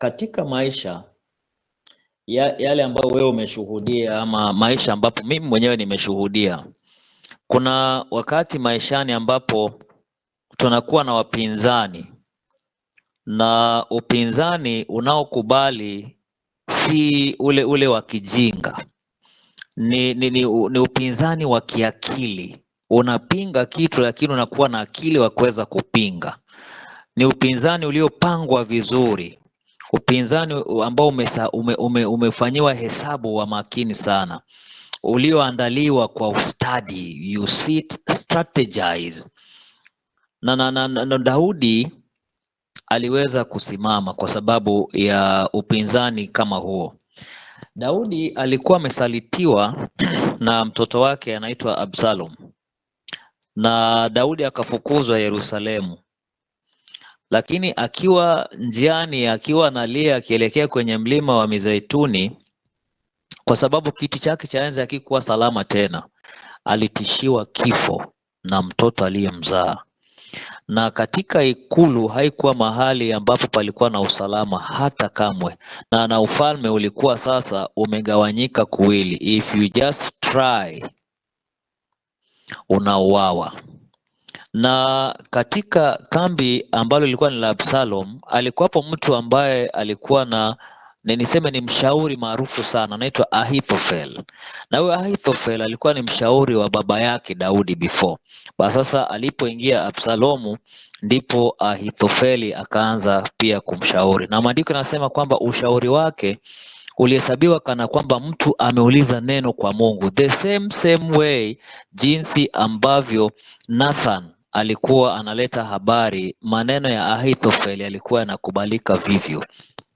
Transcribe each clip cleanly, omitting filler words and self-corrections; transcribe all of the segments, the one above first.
Katika maisha yale ambayo wewe umeshuhudia ama maisha ambapo mimi mwenyewe nimeshuhudia, kuna wakati maishani ambapo tunakuwa na wapinzani, na upinzani unaokubali si ule wa kijinga. Ni upinzani wa kiakili. Unapinga kitu lakini unakuwa na akili wa kuweza kupinga. Ni upinzani uliopangwa vizuri. Upinzani ambao umefanyiwa hesabu wa makini sana, ulioandaliwa kwa ustadi. You sit strategize. Na Daudi aliweza kusimama kwa sababu ya upinzani kama huo. Daudi alikuwa amesalitiwa na mtoto wake anaitwa Absalom, na Daudi akafukuzwa Yerusalemu. Lakini akiwa njiani, akiwa analia akielekea kwenye mlima wa Mizeituni, kwa sababu kiti chake cha enzi hakikuwa salama tena, alitishiwa kifo na mtoto aliyemzaa. Na katika ikulu haikuwa mahali ambapo palikuwa na usalama hata kamwe, na ufalme ulikuwa sasa umegawanyika kuwili. If you just try, unauawa. Na katika kambi ambalo lilikuwa ni la Absalom, alikuwapo mtu ambaye alikuwa niseme ni mshauri maarufu sana, anaitwa Ahithofel. Na huyo Ahithofel alikuwa ni mshauri wa baba yake Daudi before. Sasa alipoingia Absalomu, ndipo Ahithofeli akaanza pia kumshauri. Na maandiko yanasema kwamba ushauri wake ulihesabiwa kana kwamba mtu ameuliza neno kwa Mungu. The same way jinsi ambavyo Nathan alikuwa analeta habari, maneno ya Ahithofeli yalikuwa yanakubalika vivyo.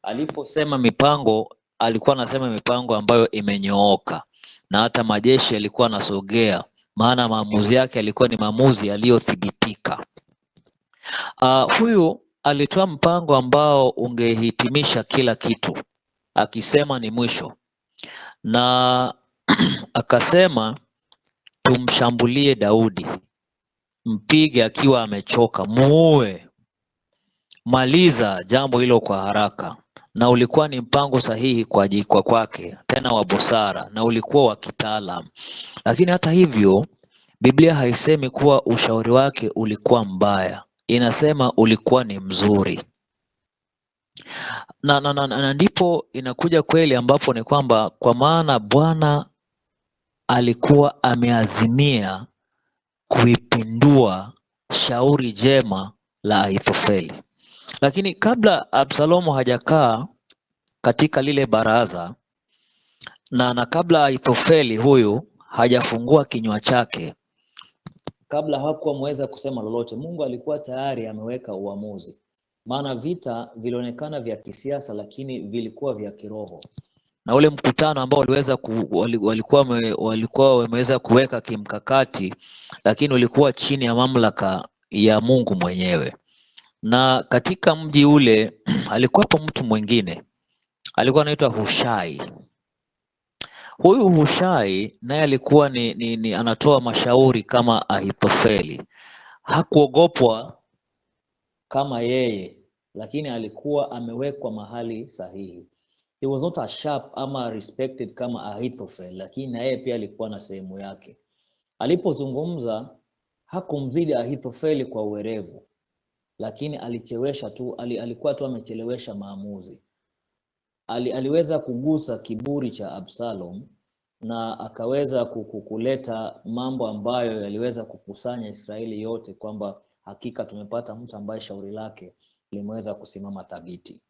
Aliposema mipango, alikuwa anasema mipango ambayo imenyooka, na hata majeshi yalikuwa yanasogea, maana maamuzi yake yalikuwa ni maamuzi yaliyothibitika. Huyu alitoa mpango ambao ungehitimisha kila kitu, akisema ni mwisho, na akasema tumshambulie Daudi, mpige akiwa amechoka, muue, maliza jambo hilo kwa haraka. Na ulikuwa ni mpango sahihi kwa kwake, tena wa busara, na ulikuwa wa kitaalam. Lakini hata hivyo, Biblia haisemi kuwa ushauri wake ulikuwa mbaya, inasema ulikuwa ni mzuri. Na ndipo inakuja kweli ambapo ni kwamba, kwa maana Bwana alikuwa ameazimia kuipindua shauri jema la Ahithofeli. Lakini kabla Absalomu hajakaa katika lile baraza, na kabla Ahithofeli huyu hajafungua kinywa chake, kabla hakuwa mweza kusema lolote, Mungu alikuwa tayari ameweka uamuzi. Maana vita vilionekana vya kisiasa, lakini vilikuwa vya kiroho. Na ule mkutano ambao walikuwa wameweza kuweka kimkakati, lakini ulikuwa chini ya mamlaka ya Mungu mwenyewe. Na katika mji ule alikuwapo mtu mwingine, alikuwa anaitwa Hushai. Huyu Hushai naye alikuwa ni anatoa mashauri kama Ahithofeli. Hakuogopwa kama yeye, lakini alikuwa amewekwa mahali sahihi. He was not a sharp ama respected kama Ahithofel, lakini na yeye pia alikuwa na sehemu yake. Alipozungumza hakumzidi Ahithofeli kwa uwerevu, lakini alichelewesha tu, alikuwa tu amechelewesha maamuzi. Aliweza kugusa kiburi cha Absalom, na akaweza kuleta mambo ambayo yaliweza kukusanya Israeli yote, kwamba hakika tumepata mtu ambaye shauri lake limeweza kusimama thabiti.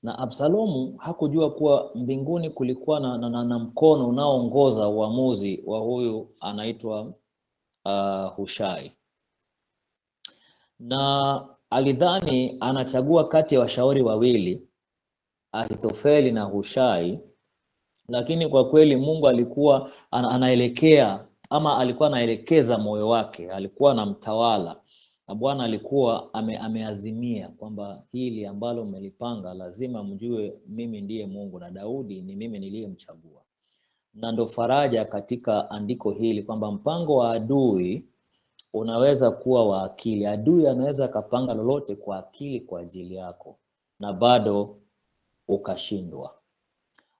Na Absalomu hakujua kuwa mbinguni kulikuwa na mkono unaoongoza uamuzi wa huyu anaitwa Hushai. Na alidhani anachagua kati ya washauri wawili, Ahithofeli na Hushai, lakini kwa kweli Mungu alikuwa anaelekea ama alikuwa anaelekeza moyo wake, alikuwa anamtawala. Na Bwana alikuwa ameazimia kwamba hili ambalo mmelipanga lazima mjue mimi ndiye Mungu na Daudi ni mimi niliyemchagua. Na ndo faraja katika andiko hili kwamba mpango wa adui unaweza kuwa wa akili. Adui anaweza akapanga lolote kwa akili kwa ajili yako, na bado ukashindwa.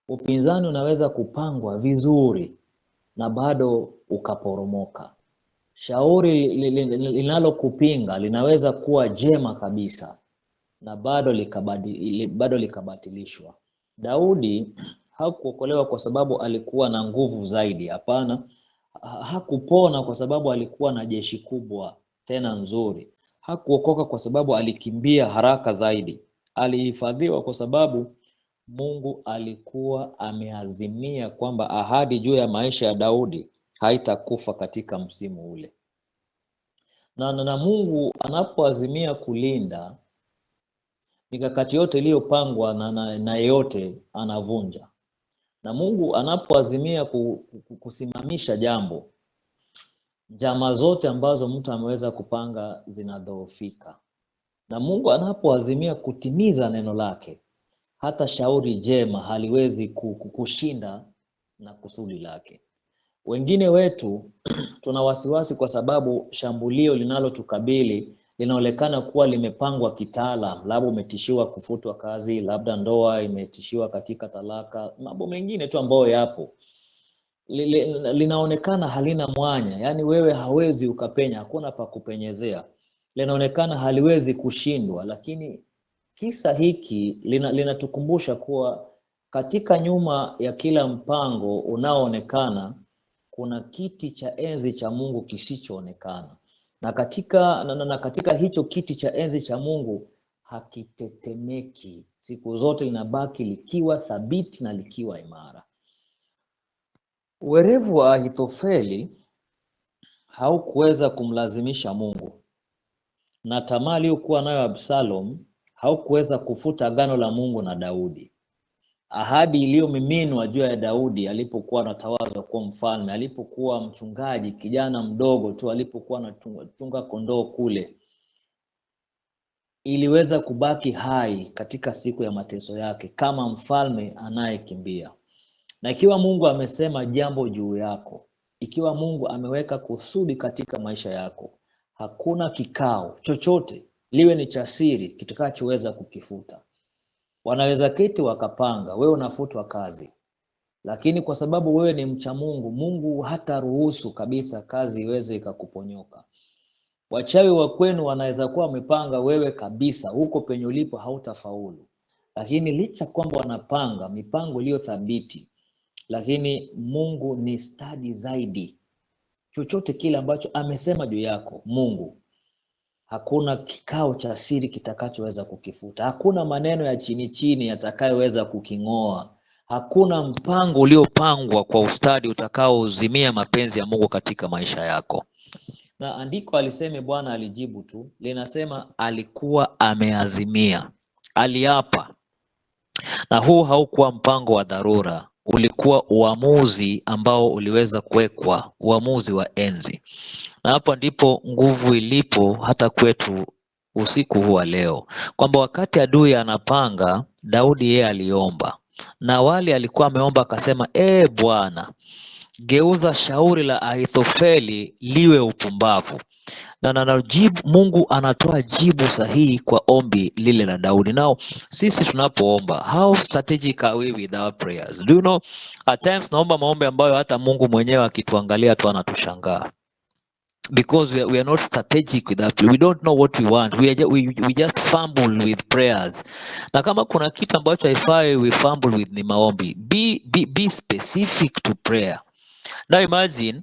Upinzani unaweza kupangwa vizuri na bado ukaporomoka. Shauri linalokupinga linaweza kuwa jema kabisa na bado likabatilishwa. Daudi hakuokolewa kwa sababu alikuwa na nguvu zaidi. Hapana. Hakupona kwa sababu alikuwa na jeshi kubwa tena nzuri. Hakuokoka kwa sababu alikimbia haraka zaidi. Alihifadhiwa kwa sababu Mungu alikuwa ameazimia kwamba ahadi juu ya maisha ya Daudi haitakufa katika msimu ule. Na Mungu anapoazimia kulinda, mikakati yote iliyopangwa na yote anavunja. Na Mungu anapoazimia kusimamisha jambo, njama zote ambazo mtu ameweza kupanga zinadhoofika. Na Mungu anapoazimia kutimiza neno lake, hata shauri jema haliwezi kushinda na kusudi lake. Wengine wetu tuna wasiwasi kwa sababu shambulio linalotukabili linaonekana kuwa limepangwa kitaalam. Labda umetishiwa kufutwa kazi, labda ndoa imetishiwa katika talaka, mambo mengine tu ambayo yapo. Linaonekana halina mwanya, yani wewe hawezi ukapenya, hakuna pa kupenyezea. Linaonekana haliwezi kushindwa, lakini kisa hiki linatukumbusha kuwa katika nyuma ya kila mpango unaoonekana kuna kiti cha enzi cha Mungu kisichoonekana. Na katika hicho kiti cha enzi cha Mungu hakitetemeki. Siku zote linabaki likiwa thabiti na likiwa imara. Uwerevu wa Ahithofeli haukuweza kumlazimisha Mungu. Na tamaa aliyokuwa nayo Absalom haukuweza kufuta agano la Mungu na Daudi. Ahadi iliyomiminwa juu ya Daudi alipokuwa anatawazwa kuwa mfalme, alipokuwa mchungaji kijana mdogo tu, alipokuwa anachunga kondoo kule, iliweza kubaki hai katika siku ya mateso yake kama mfalme anayekimbia. Na ikiwa Mungu amesema jambo juu yako, ikiwa Mungu ameweka kusudi katika maisha yako, hakuna kikao chochote liwe ni cha siri kitakachoweza kukifuta. Wanaweza keti wakapanga wewe unafutwa kazi, lakini kwa sababu wewe ni mcha Mungu, Mungu hata ruhusu kabisa kazi iweze ikakuponyoka. Wachawi wa kwenu wanaweza kuwa wamepanga wewe kabisa huko penye ulipo hautafaulu, lakini licha kwamba wanapanga mipango iliyo thabiti, lakini Mungu ni stadi zaidi. Chochote kile ambacho amesema juu yako Mungu, hakuna kikao cha siri kitakachoweza kukifuta. Hakuna maneno ya chini chini yatakayoweza kuking'oa. Hakuna mpango uliopangwa kwa ustadi utakaozimia mapenzi ya Mungu katika maisha yako. Na andiko aliseme Bwana alijibu tu, linasema alikuwa ameazimia, aliapa. Na huu haukuwa mpango wa dharura, ulikuwa uamuzi ambao uliweza kuwekwa, uamuzi wa enzi. Na hapa ndipo nguvu ilipo hata kwetu usiku huu wa leo, kwamba wakati adui anapanga, Daudi yeye aliomba. Na wale alikuwa ameomba akasema, Bwana, geuza shauri la Ahithofeli liwe upumbavu. Na Mungu anatoa jibu sahihi kwa ombi lile la Daudi. Now, sisi tunapoomba, how strategic are we with our prayers? Do you know, at times naomba maombi ambayo hata Mungu mwenyewe akituangalia tu anatushangaa. Because we are not strategic with that. We don't know what we want. We just fumble with prayers. Na kama kuna kitu ambacho haifai we fumble with ni maombi. Be specific to prayer. Now imagine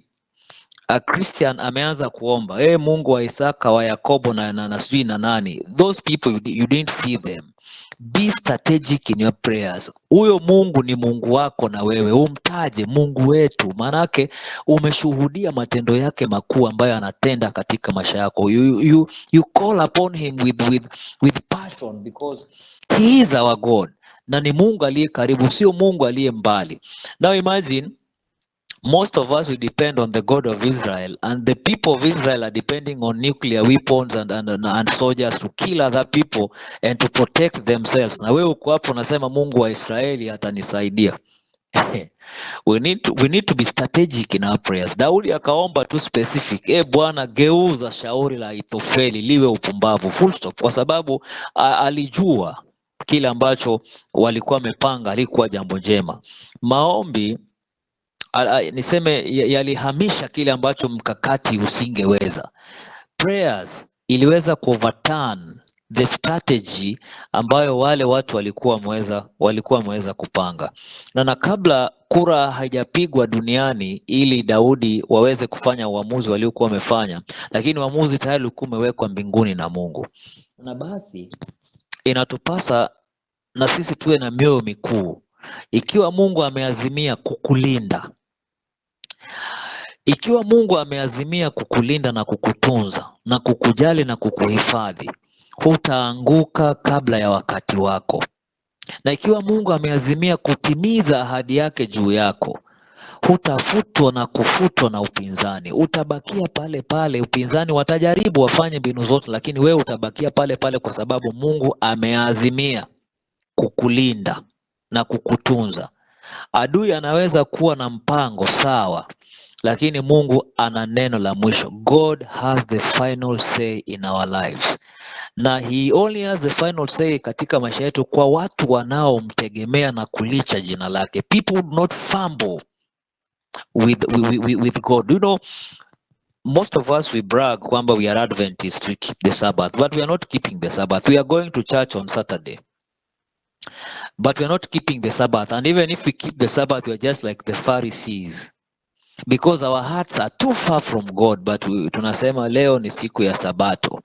a Christian ameanza kuomba, Mungu wa Isaka, wa Yakobo na sijui na nani. Those people you didn't see them. Be strategic in your prayers. Huyo Mungu ni Mungu wako na wewe umtaje Mungu wetu, manake umeshuhudia matendo yake makuu ambayo anatenda katika maisha yako. You call upon him with passion because he is our God. Na ni Mungu aliye karibu, sio Mungu aliye mbali. Now imagine most of us will depend on the God of Israel, and the people of Israel are depending on nuclear weapons and soldiers to kill other people and to protect themselves. Na wewe uko hapo unasema Mungu wa Israeli atanisaidia. we need to be strategic in our prayers. Daudi akaomba tu specific, Bwana geuza shauri la Ahithofeli liwe upumbavu, full stop, kwa sababu alijua kile ambacho walikuwa wamepanga halikuwa jambo jema. Maombi niseme yalihamisha kile ambacho mkakati usingeweza. Prayers iliweza kuoverturn the strategy ambayo wale watu walikuwa wameweza kupanga. Na kabla kura haijapigwa duniani ili Daudi waweze kufanya uamuzi waliokuwa wamefanya, lakini uamuzi tayari ulikuwa umewekwa mbinguni na Mungu. Na basi inatupasa na sisi tuwe na mioyo mikuu. Ikiwa Mungu ameazimia kukulinda, ikiwa Mungu ameazimia kukulinda na kukutunza na kukujali na kukuhifadhi, hutaanguka kabla ya wakati wako. Na ikiwa Mungu ameazimia kutimiza ahadi yake juu yako, hutafutwa na kufutwa na upinzani. Utabakia pale pale. Upinzani watajaribu wafanye mbinu zote, lakini wewe utabakia pale pale, kwa sababu Mungu ameazimia kukulinda na kukutunza. Adui anaweza kuwa na mpango sawa, lakini Mungu ana neno la mwisho. God has the final say in our lives. Na he only has the final say katika maisha yetu kwa watu wanaomtegemea na kulicha jina lake. People do not fumble with God. You know, most of us we brag kwamba we are Adventists, we keep the Sabbath, but we are not keeping the Sabbath. We are going to church on Saturday, but we are not keeping the Sabbath. And even if we keep the Sabbath, we are just like the Pharisees, because our hearts are too far from God. But tunasema leo ni siku ya Sabato,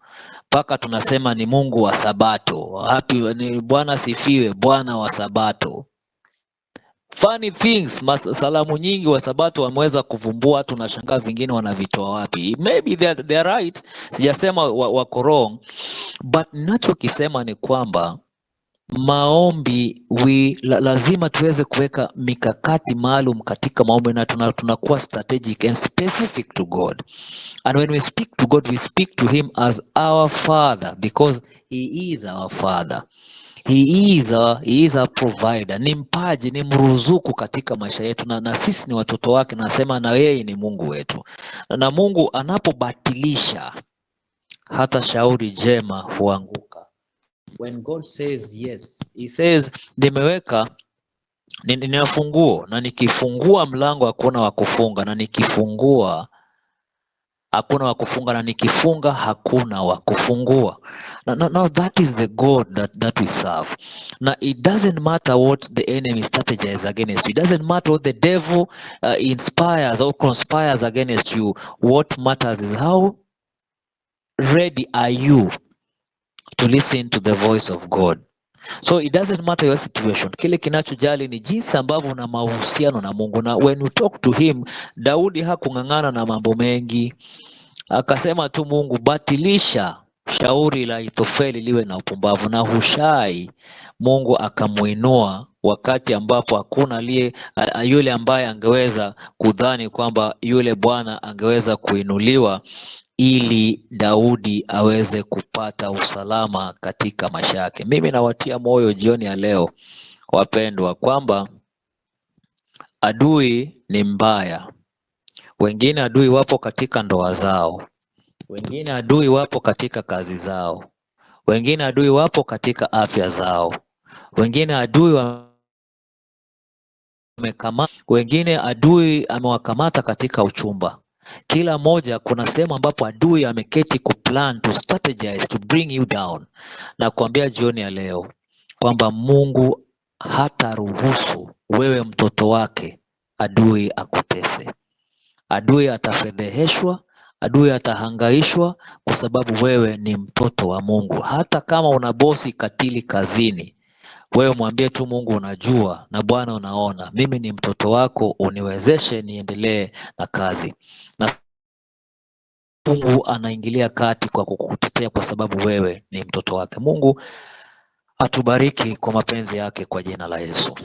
mpaka tunasema ni Mungu wa Sabato. Happy ni Bwana sifiwe, Bwana wa Sabato. Funny things, salamu nyingi wa Sabato wameweza kuvumbua, tunashangaa vingine wanavitoa wapi. Maybe they are right, sijasema wako wrong, but ninachokisema ni kwamba maombi lazima tuweze kuweka mikakati maalum katika maombi, na tunakuwa strategic and specific to God. And when we speak to God, we speak to him as our Father, because he is our Father. He is a provider. Ni mpaji, ni mruzuku katika maisha yetu, na sisi ni watoto wake. Nasema na yeye ni Mungu wetu. Na Mungu anapobatilisha, hata shauri jema huanguka. When God says yes, he says nimeweka nina funguo, na nikifungua mlango hakuna wa kufunga, na nikifungua hakuna wa kufunga, na nikifunga hakuna wa kufungua. Now that is the God that we serve. Now it doesn't matter what the enemy strategizes against you. It doesn't matter what the devil inspires or conspires against you. What matters is how ready are you to listen to the voice of God. So it doesn't matter your situation. Kile kinachojali ni jinsi ambavyo una mahusiano na Mungu. Na when you talk to him, Daudi hakung'ang'ana na mambo mengi. Akasema tu, Mungu batilisha shauri la Ahithofeli liwe na upumbavu. Na Hushai Mungu akamuinua wakati ambapo hakuna yule ambaye angeweza kudhani kwamba yule bwana angeweza kuinuliwa, ili Daudi aweze kupata usalama katika maisha yake. Mimi nawatia moyo jioni ya leo, wapendwa, kwamba adui ni mbaya. Wengine adui wapo katika ndoa zao, wengine adui wapo katika kazi zao, wengine adui wapo katika afya zao, wengine adui wengine adui amewakamata katika uchumba. Kila moja kuna sehemu ambapo adui ameketi kuplan, to strategize, to bring you down. Na kuambia jioni ya leo kwamba Mungu hata ruhusu wewe mtoto wake adui akutese. Adui atafedheheshwa, adui atahangaishwa, kwa sababu wewe ni mtoto wa Mungu. Hata kama una bosi katili kazini, wewe mwambie tu Mungu, unajua na Bwana unaona, mimi ni mtoto wako, uniwezeshe niendelee na kazi. Na Mungu anaingilia kati kwa kukutetea, kwa sababu wewe ni mtoto wake. Mungu atubariki kwa mapenzi yake, kwa jina la Yesu.